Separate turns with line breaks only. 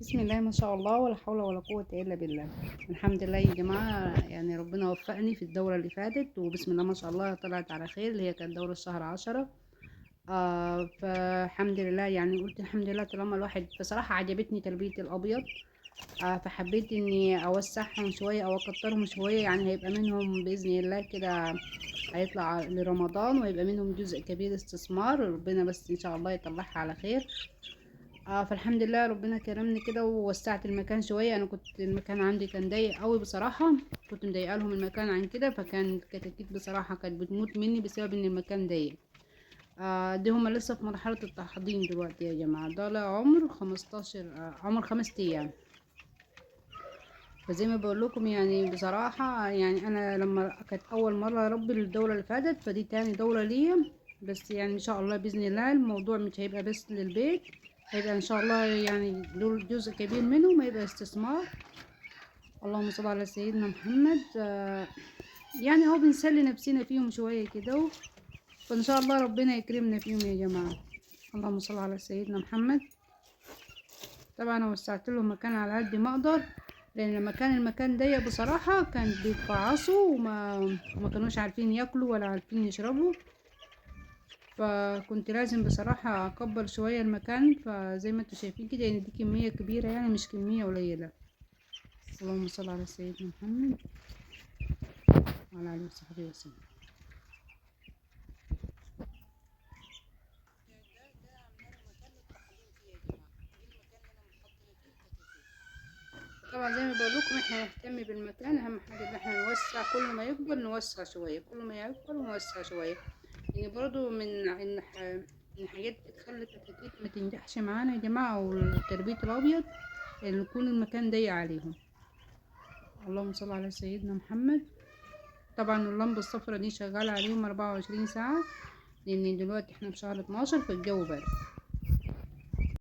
بسم الله ما شاء الله ولا حول ولا قوة إلا بالله. الحمد لله يا جماعة، يعني ربنا وفقني في الدورة اللي فاتت، وبسم الله ما شاء الله طلعت على خير، اللي هي كانت دورة شهر 10. فالحمد لله، يعني قلت الحمد لله طالما الواحد بصراحة عجبتني تربية الأبيض. فحبيت إني أوسعهم شوية أو أكترهم شوية، يعني هيبقى منهم بإذن الله كده، هيطلع لرمضان وهيبقى منهم جزء كبير استثمار، ربنا بس إن شاء الله يطلعها على خير. فالحمد لله ربنا كرمني كده ووسعت المكان شويه. انا كنت المكان عندي كان ضيق قوي بصراحه، كنت مضايقه لهم المكان عن كده، فكان الكتاكيت بصراحه كانت بتموت مني بسبب ان المكان ضيق. دي هما لسه في مرحله التحضير دلوقتي يا جماعه، ده له عمر 15، عمر 5 ايام. فزي ما بقول لكم يعني بصراحه، يعني انا لما كانت اول مره اربي الدوره اللي فاتت، فدي تاني دوره ليا. بس يعني ان شاء الله باذن الله الموضوع مش هيبقى بس للبيت، هيبقى ان شاء الله يعني دول جزء كبير منهم هيبقى استثمار. اللهم صل على سيدنا محمد. يعني اهو بنسلي نفسنا فيهم شويه كده، فان شاء الله ربنا يكرمنا فيهم يا جماعه. اللهم صل على سيدنا محمد. طبعا انا وسعت لهم مكان على قد ما اقدر، لان لما كان المكان ضيق بصراحه كان بيتفعصوا وما كانوش عارفين ياكلوا ولا عارفين يشربوا. فكنت لازم بصراحه اكبر شويه المكان، فزي ما انتوا شايفين كده ان دي كميه كبيره، يعني مش كميه قليله. اللهم صل على سيدنا محمد وعلى اله وصحبه وسلم. طبعا زي ما بقول لكم احنا نهتم بالمكان، اهم حاجه ان احنا نوسع، كل ما يكبر نوسع شويه، كل ما يكبر نوسع شويه. يعني برضو من حاجات بتخلي الكتاكيت ما تنجحش معانا يا جماعه، او تربيه الابيض، ان يكون المكان ضيق عليهم. اللهم صل على سيدنا محمد. طبعا اللمبه الصفرا دي شغاله عليهم 24 ساعه، لان دلوقتي احنا في شهر 12 فالجو برد.